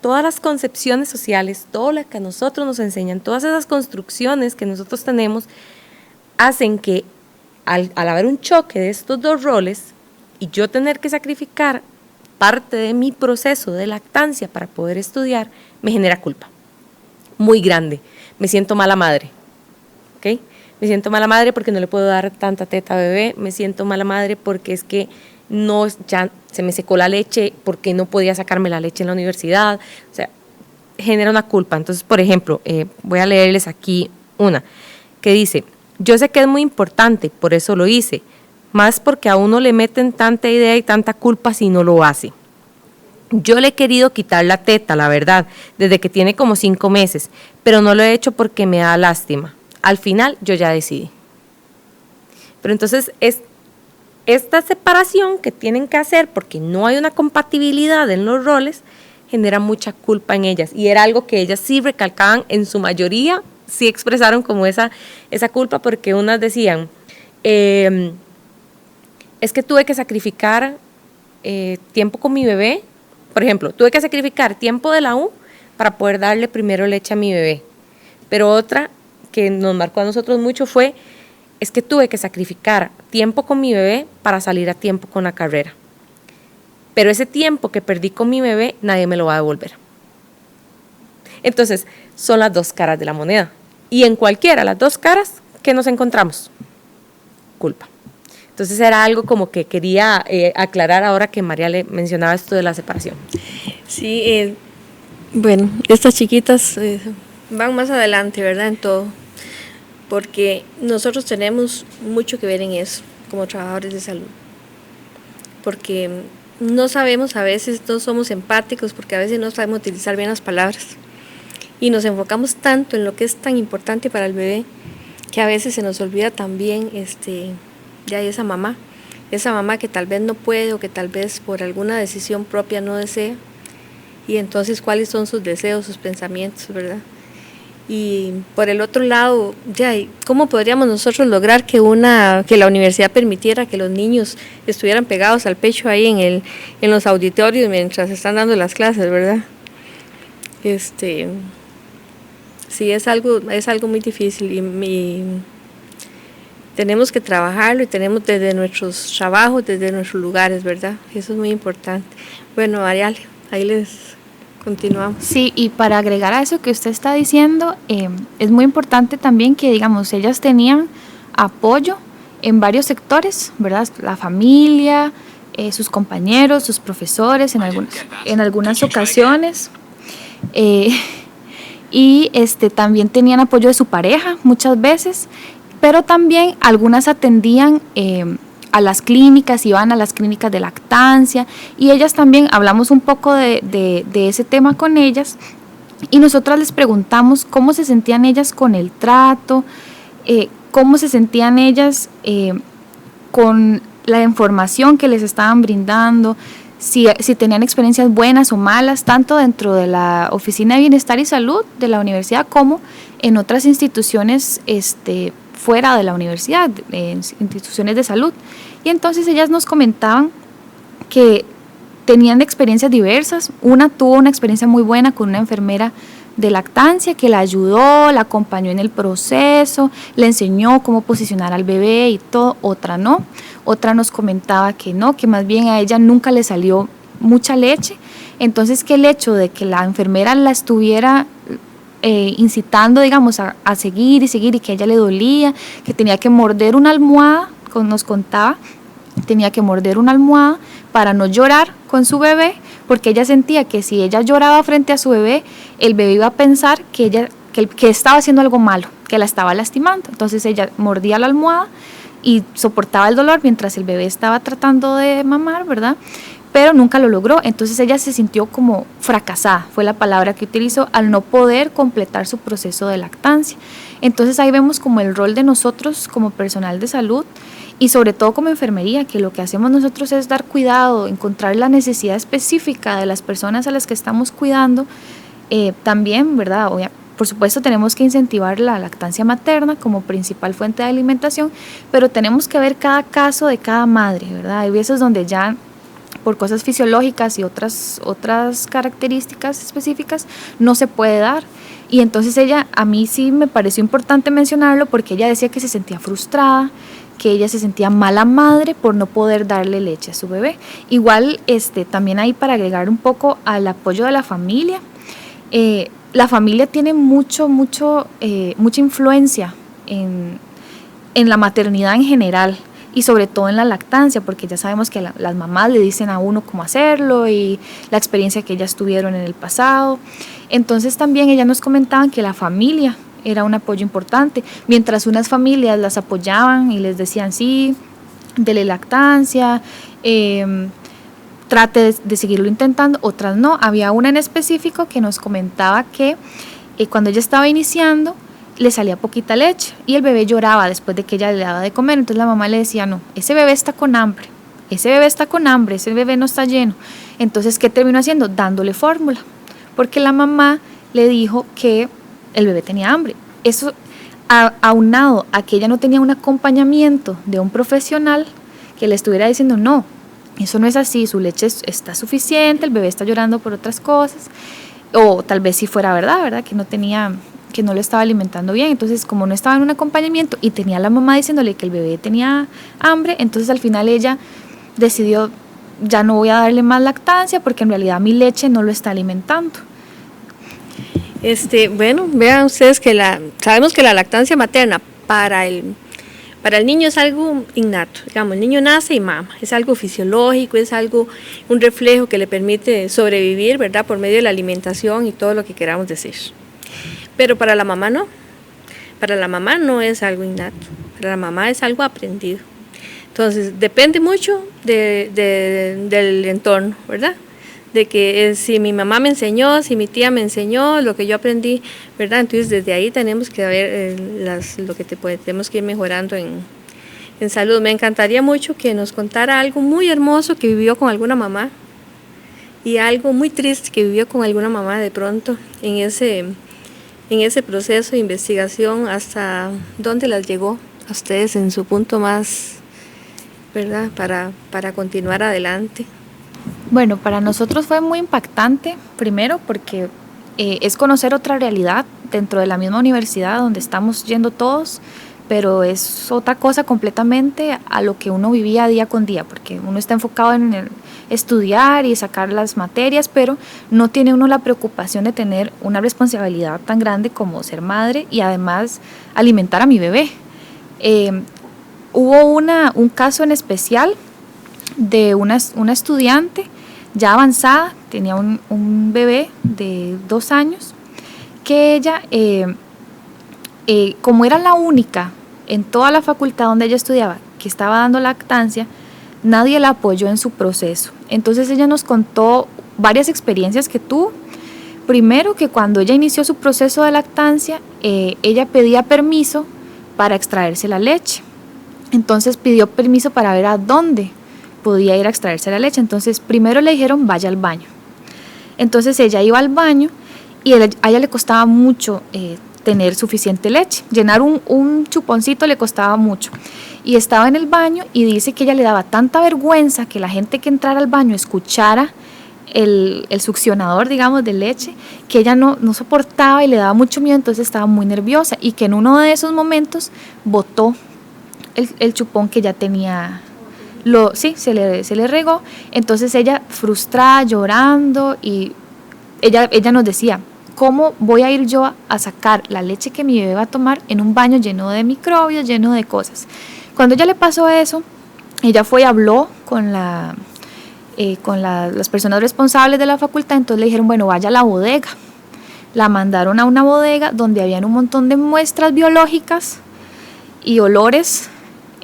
todas las concepciones sociales, todo lo que a nosotros nos enseñan, todas esas construcciones que nosotros tenemos, hacen que al haber un choque de estos dos roles y yo tener que sacrificar parte de mi proceso de lactancia para poder estudiar, me genera culpa muy grande. Me siento mala madre, ¿ok? Me siento mala madre porque no le puedo dar tanta teta a bebé, me siento mala madre porque es que ya se me secó la leche, porque no podía sacarme la leche en la universidad, o sea, genera una culpa. Entonces, por ejemplo, voy a leerles aquí una que dice, yo sé que es muy importante, por eso lo hice, más porque a uno le meten tanta idea y tanta culpa si no lo hace. Yo le he querido quitar la teta, la verdad, desde que tiene como 5 meses, pero no lo he hecho porque me da lástima. Al final yo ya decidí. Pero entonces esta separación que tienen que hacer porque no hay una compatibilidad en los roles genera mucha culpa en ellas, y era algo que ellas sí recalcaban, en su mayoría sí expresaron como esa culpa, porque unas decían, es que tuve que sacrificar tiempo con mi bebé. Por ejemplo, tuve que sacrificar tiempo de la U para poder darle primero leche a mi bebé. Pero otra que nos marcó a nosotros mucho fue, es que tuve que sacrificar tiempo con mi bebé para salir a tiempo con la carrera. Pero ese tiempo que perdí con mi bebé, nadie me lo va a devolver. Entonces, son las dos caras de la moneda. Y en cualquiera, las dos caras, ¿qué nos encontramos? Culpa. Entonces era algo como que quería aclarar ahora que María le mencionaba esto de la separación. Sí, bueno, estas chiquitas van más adelante, ¿verdad? En todo, porque nosotros tenemos mucho que ver en eso, como trabajadores de salud, porque no sabemos, a veces no somos empáticos, porque a veces no sabemos utilizar bien las palabras, y nos enfocamos tanto en lo que es tan importante para el bebé, que a veces se nos olvida también ya hay esa mamá que tal vez no puede, o que tal vez por alguna decisión propia no desea, y entonces cuáles son sus deseos, sus pensamientos, ¿verdad? Y por el otro lado, ¿cómo podríamos nosotros lograr que la universidad permitiera que los niños estuvieran pegados al pecho ahí en los auditorios mientras están dando las clases, ¿verdad? Sí, es algo muy difícil, y tenemos que trabajarlo, y tenemos desde nuestros trabajos, desde nuestros lugares, ¿verdad? Eso es muy importante. Bueno, Mariale, ahí les continuamos. Sí, y para agregar a eso que usted está diciendo, es muy importante también que, digamos, ellas tenían apoyo en varios sectores, ¿verdad? La familia, sus compañeros, sus profesores, en algunas ocasiones. Y también tenían apoyo de su pareja muchas veces, pero también algunas atendían a las clínicas, iban a las clínicas de lactancia, y ellas también, hablamos un poco de ese tema con ellas, y nosotras les preguntamos cómo se sentían ellas con el trato, cómo se sentían ellas con la información que les estaban brindando, si tenían experiencias buenas o malas, tanto dentro de la Oficina de Bienestar y Salud de la universidad como en otras instituciones fuera de la universidad, instituciones de salud. Y entonces ellas nos comentaban que tenían experiencias diversas. Una tuvo una experiencia muy buena con una enfermera de lactancia que la ayudó, la acompañó en el proceso, le enseñó cómo posicionar al bebé y todo. Otra no. Otra nos comentaba que no, que más bien a ella nunca le salió mucha leche. Entonces, que el hecho de que la enfermera la estuviera incitando, digamos, a seguir y que a ella le dolía, que tenía que morder una almohada, nos contaba, tenía que morder una almohada para no llorar con su bebé, porque ella sentía que si ella lloraba frente a su bebé, el bebé iba a pensar que estaba haciendo algo malo, que la estaba lastimando. Entonces ella mordía la almohada y soportaba el dolor mientras el bebé estaba tratando de mamar, ¿verdad? Pero nunca lo logró. Entonces ella se sintió como fracasada, fue la palabra que utilizó, al no poder completar su proceso de lactancia. Entonces ahí vemos como el rol de nosotros como personal de salud, y sobre todo como enfermería, que lo que hacemos nosotros es dar cuidado, encontrar la necesidad específica de las personas a las que estamos cuidando. También, ¿verdad? Por supuesto tenemos que incentivar la lactancia materna como principal fuente de alimentación, pero tenemos que ver cada caso de cada madre, ¿verdad? Hay veces donde ya por cosas fisiológicas y otras características específicas no se puede dar. Y entonces ella, a mí sí me pareció importante mencionarlo, porque ella decía que se sentía frustrada, que ella se sentía mala madre por no poder darle leche a su bebé. Igual también ahí, para agregar un poco al apoyo de la familia, la familia tiene mucha influencia en la maternidad en general, y sobre todo en la lactancia, porque ya sabemos que las mamás le dicen a uno cómo hacerlo y la experiencia que ellas tuvieron en el pasado. Entonces también ellas nos comentaban que la familia era un apoyo importante, mientras unas familias las apoyaban y les decían sí, dele lactancia, trate de seguirlo intentando, otras no. Había una en específico que nos comentaba que cuando ella estaba iniciando le salía poquita leche y el bebé lloraba después de que ella le daba de comer. Entonces la mamá le decía, no, ese bebé está con hambre, ese bebé está con hambre, ese bebé no está lleno. Entonces, ¿qué terminó haciendo? Dándole fórmula, porque la mamá le dijo que el bebé tenía hambre. Eso, aunado a que ella no tenía un acompañamiento de un profesional que le estuviera diciendo, no, eso no es así, su leche está suficiente, el bebé está llorando por otras cosas, o tal vez si fuera verdad, que no lo estaba alimentando bien. Entonces, como no estaba en un acompañamiento y tenía a la mamá diciéndole que el bebé tenía hambre, entonces al final ella decidió, ya no voy a darle más lactancia porque en realidad mi leche no lo está alimentando. Bueno, vean ustedes que sabemos que la lactancia materna para el niño es algo innato, digamos, el niño nace y mama, es algo fisiológico, es un reflejo que le permite sobrevivir, ¿verdad?, por medio de la alimentación y todo lo que queramos decir. Pero para la mamá no es algo innato, para la mamá es algo aprendido. Entonces, depende mucho del entorno, ¿verdad? De que si mi mamá me enseñó, si mi tía me enseñó, lo que yo aprendí, ¿verdad? Entonces, desde ahí tenemos que ver lo que tenemos que ir mejorando en salud. Me encantaría mucho que nos contara algo muy hermoso que vivió con alguna mamá y algo muy triste que vivió con alguna mamá de pronto en ese proceso de investigación, hasta dónde las llegó a ustedes en su punto más, ¿verdad?, para continuar adelante. Bueno, para nosotros fue muy impactante, primero porque es conocer otra realidad dentro de la misma universidad donde estamos yendo todos, pero es otra cosa completamente a lo que uno vivía día con día, porque uno está enfocado en estudiar y sacar las materias, pero no tiene uno la preocupación de tener una responsabilidad tan grande como ser madre y además alimentar a mi bebé. Hubo un caso en especial de una estudiante ya avanzada, tenía un bebé de 2 años, que ella, como era la única en toda la facultad donde ella estudiaba que estaba dando lactancia, nadie la apoyó en su proceso. Entonces ella nos contó varias experiencias que tuvo. Primero, que cuando ella inició su proceso de lactancia, ella pedía permiso para extraerse la leche. Entonces pidió permiso para ver a dónde podía ir a extraerse la leche. Entonces primero le dijeron, vaya al baño. Entonces ella iba al baño y a ella le costaba mucho tener suficiente leche. Llenar un chuponcito le costaba mucho. Y estaba en el baño y dice que ella le daba tanta vergüenza que la gente que entrara al baño escuchara el succionador, digamos, de leche, que ella no soportaba y le daba mucho miedo, entonces estaba muy nerviosa y que en uno de esos momentos botó el chupón que ya tenía. Se le regó. Entonces ella, frustrada, llorando, y ella nos decía, ¿cómo voy a ir yo a sacar la leche que mi bebé va a tomar en un baño lleno de microbios, lleno de cosas? Cuando ella le pasó eso, ella fue y habló con las personas responsables de la facultad. Entonces le dijeron, bueno, vaya a la bodega. La mandaron a una bodega donde habían un montón de muestras biológicas y olores,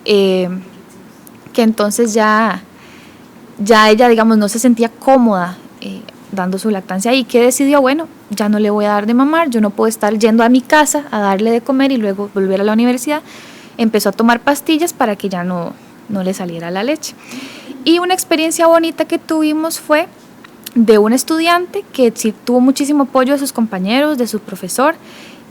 que entonces ya ella, digamos, no se sentía cómoda dando su lactancia, y que decidió, bueno, ya no le voy a dar de mamar, yo no puedo estar yendo a mi casa a darle de comer y luego volver a la universidad. Empezó a tomar pastillas para que ya no le saliera la leche. Y una experiencia bonita que tuvimos fue de un estudiante que sí tuvo muchísimo apoyo de sus compañeros, de su profesor,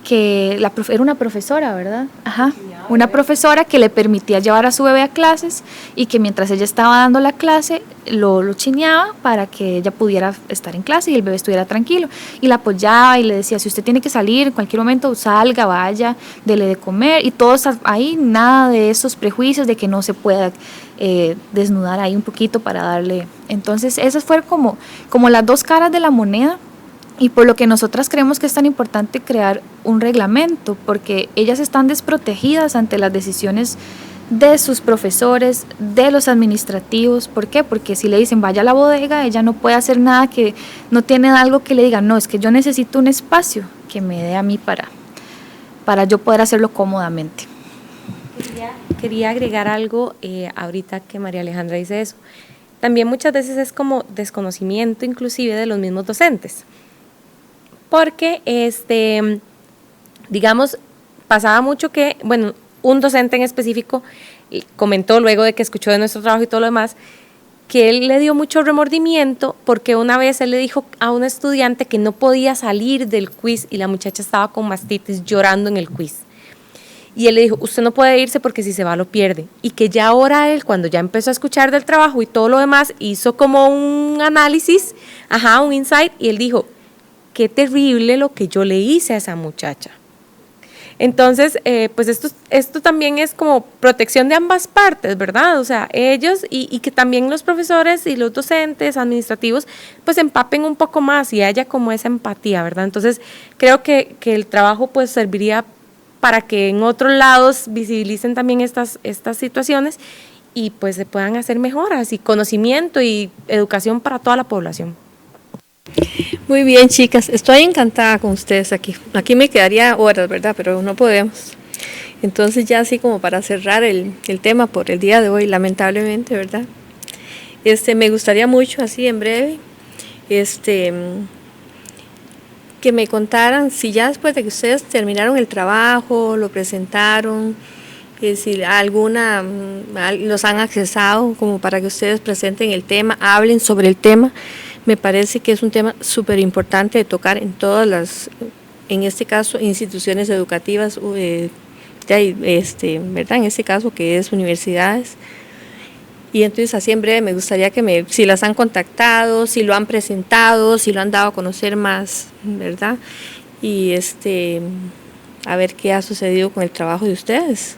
que era una profesora, ¿verdad? Ajá, una profesora que le permitía llevar a su bebé a clases y que mientras ella estaba dando la clase lo chineaba para que ella pudiera estar en clase y el bebé estuviera tranquilo, y la apoyaba y le decía, si usted tiene que salir en cualquier momento, salga, vaya, dele de comer, y todos ahí, nada de esos prejuicios de que no se pueda desnudar ahí un poquito para darle. Entonces esas fueron como las dos caras de la moneda. Y por lo que nosotras creemos que es tan importante crear un reglamento, porque ellas están desprotegidas ante las decisiones de sus profesores, de los administrativos. ¿Por qué? Porque si le dicen vaya a la bodega, ella no puede hacer nada, que no tiene algo que le diga, no, es que yo necesito un espacio que me dé a mí para yo poder hacerlo cómodamente. Quería agregar algo ahorita que María Alejandra dice eso. también muchas veces es como desconocimiento inclusive de los mismos docentes. Porque, digamos, pasaba mucho que, bueno, un docente en específico comentó luego de que escuchó de nuestro trabajo y todo lo demás, que él le dio mucho remordimiento porque una vez él le dijo a un estudiante que no podía salir del quiz y la muchacha estaba con mastitis llorando en el quiz. Y él le dijo, usted no puede irse porque si se va lo pierde. Y que ya ahora él, cuando ya empezó a escuchar del trabajo y todo lo demás, hizo como un análisis, un insight, y él dijo, qué terrible lo que yo le hice a esa muchacha. Entonces, pues esto también es como protección de ambas partes, ¿verdad? O sea, ellos y que también los profesores y los docentes administrativos pues empapen un poco más y haya como esa empatía, ¿verdad? Entonces, creo que el trabajo pues serviría para que en otros lados visibilicen también estas situaciones y pues se puedan hacer mejoras y conocimiento y educación para toda la población. Muy bien, chicas, estoy encantada con ustedes aquí. Aquí me quedaría horas, ¿verdad? Pero no podemos. Entonces ya así como para cerrar el tema por el día de hoy, lamentablemente, ¿verdad? Me gustaría mucho, así en breve, que me contaran si ya después de que ustedes terminaron el trabajo, lo presentaron, si los han accesado como para que ustedes presenten el tema, hablen sobre el tema. Me parece que es un tema súper importante de tocar en todas las, en este caso, instituciones educativas, ¿verdad? En este caso que es universidades. Y entonces así en breve me gustaría que si las han contactado, si lo han presentado, si lo han dado a conocer más, ¿verdad? Y a ver qué ha sucedido con el trabajo de ustedes.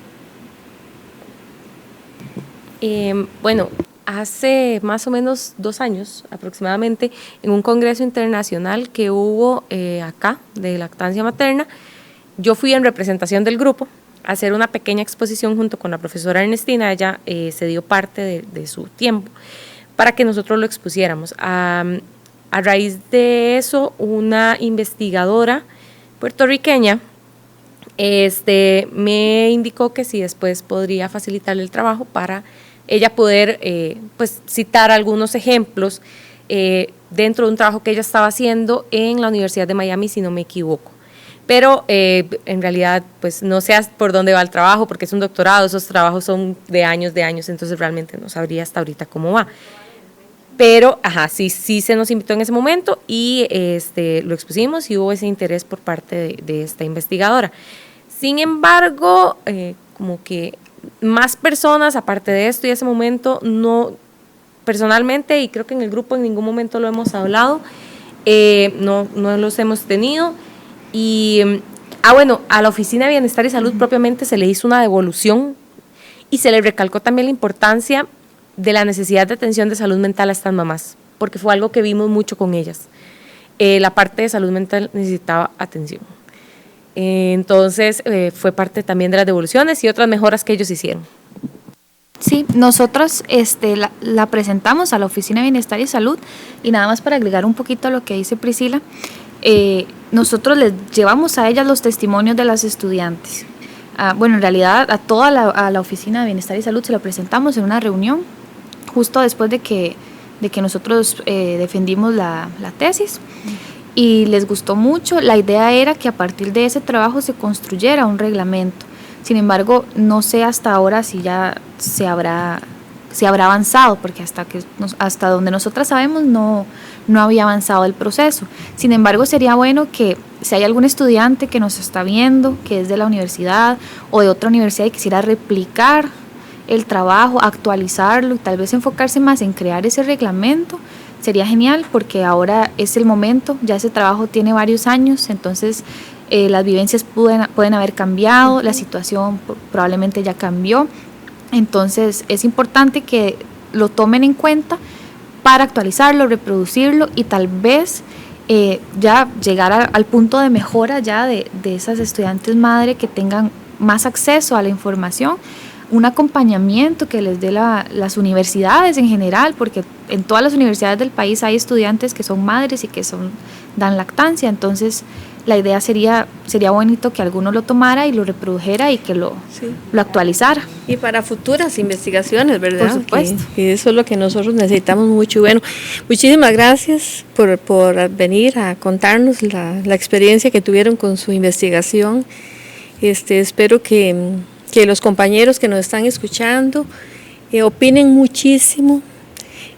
Bueno, hace más o menos 2 años aproximadamente, en un congreso internacional que hubo acá de lactancia materna, yo fui en representación del grupo a hacer una pequeña exposición junto con la profesora Ernestina. Ella se dio parte de su tiempo para que nosotros lo expusiéramos. A raíz de eso, una investigadora puertorriqueña me indicó que si después podría facilitarle el trabajo para ella poder pues citar algunos ejemplos dentro de un trabajo que ella estaba haciendo en la Universidad de Miami, si no me equivoco. Pero en realidad pues no sé por dónde va el trabajo, porque es un doctorado, esos trabajos son de años, entonces realmente no sabría hasta ahorita cómo va. Pero sí se nos invitó en ese momento y lo expusimos y hubo ese interés por parte de esta investigadora. Sin embargo, como que más personas, aparte de esto y ese momento, no, personalmente, y creo que en el grupo en ningún momento lo hemos hablado, no los hemos tenido. Y, bueno, a la Oficina de Bienestar y Salud propiamente se le hizo una devolución y se le recalcó también la importancia de la necesidad de atención de salud mental a estas mamás, porque fue algo que vimos mucho con ellas. La parte de salud mental necesitaba atención. Entonces, fue parte también de las devoluciones y otras mejoras que ellos hicieron. Sí, nosotros la presentamos a la Oficina de Bienestar y Salud, y nada más para agregar un poquito a lo que dice Priscila, nosotros les llevamos a ellas los testimonios de las estudiantes. Bueno, en realidad a la Oficina de Bienestar y Salud se lo presentamos en una reunión justo después de que nosotros defendimos la tesis. Y les gustó mucho. La idea era que a partir de ese trabajo se construyera un reglamento. Sin embargo, no sé hasta ahora si ya se habrá avanzado, porque hasta donde nosotras sabemos no había avanzado el proceso. Sin embargo, sería bueno que si hay algún estudiante que nos está viendo, que es de la universidad o de otra universidad y quisiera replicar el trabajo, actualizarlo y tal vez enfocarse más en crear ese reglamento, sería genial, porque ahora es el momento. Ya ese trabajo tiene varios años, entonces las vivencias pueden haber cambiado, la situación probablemente ya cambió. Entonces es importante que lo tomen en cuenta para actualizarlo, reproducirlo y tal vez ya llegar al punto de mejora ya de esas estudiantes madre, que tengan más acceso a la información, un acompañamiento que les dé las universidades en general, porque en todas las universidades del país hay estudiantes que son madres y que dan lactancia. Entonces la idea sería bonito que alguno lo tomara y lo reprodujera y que lo actualizara. Y para futuras investigaciones, ¿verdad? Por supuesto. Que eso es lo que nosotros necesitamos mucho. Y bueno, muchísimas gracias por venir a contarnos la experiencia que tuvieron con su investigación. Espero que los compañeros que nos están escuchando opinen muchísimo.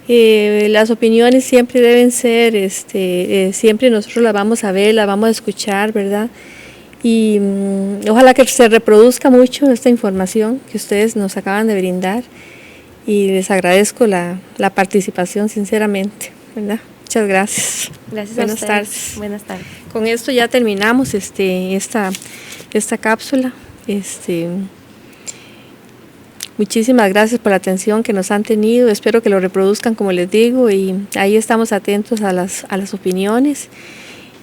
Las opiniones siempre deben ser, siempre nosotros las vamos a ver, las vamos a escuchar, ¿verdad? Y ojalá que se reproduzca mucho esta información que ustedes nos acaban de brindar y les agradezco la participación sinceramente, ¿verdad? Muchas gracias. Gracias Buenas a ustedes. tardes. Buenas tardes. Con esto ya terminamos esta cápsula. Muchísimas gracias por la atención que nos han tenido. Espero que lo reproduzcan como les digo y ahí estamos atentos a las opiniones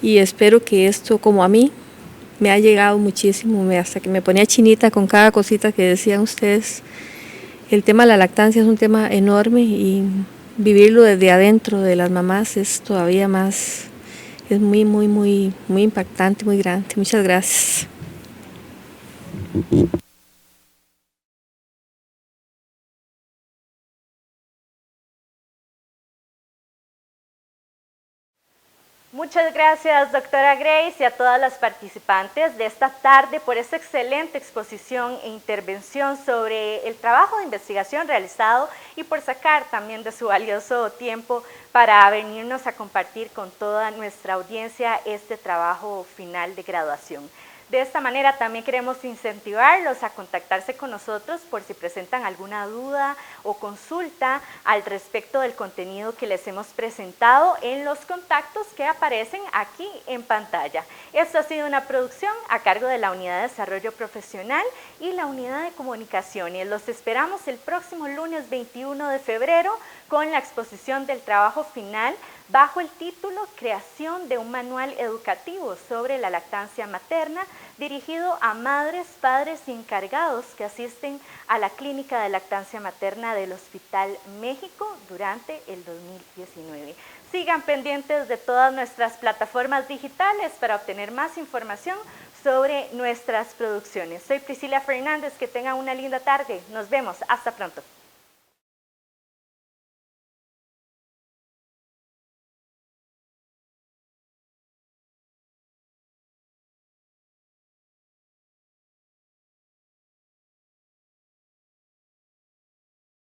y espero que esto, como a mí, me ha llegado muchísimo, hasta que me ponía chinita con cada cosita que decían ustedes. El tema de la lactancia es un tema enorme y vivirlo desde adentro de las mamás es todavía más, es muy, muy, muy, muy impactante, muy grande. Muchas gracias. Muchas gracias, doctora Grace, y a todas las participantes de esta tarde por esta excelente exposición e intervención sobre el trabajo de investigación realizado y por sacar también de su valioso tiempo para venirnos a compartir con toda nuestra audiencia este trabajo final de graduación. De esta manera también queremos incentivarlos a contactarse con nosotros por si presentan alguna duda o consulta al respecto del contenido que les hemos presentado en los contactos que aparecen aquí en pantalla. Esto ha sido una producción a cargo de la Unidad de Desarrollo Profesional y la Unidad de Comunicaciones. Los esperamos el próximo lunes 21 de febrero con la exposición del trabajo final bajo el título Creación de un manual educativo sobre la lactancia materna dirigido a madres, padres y encargados que asisten a la Clínica de Lactancia Materna del Hospital México durante el 2019. Sigan pendientes de todas nuestras plataformas digitales para obtener más información sobre nuestras producciones. Soy Priscila Fernández, que tengan una linda tarde. Nos vemos, hasta pronto.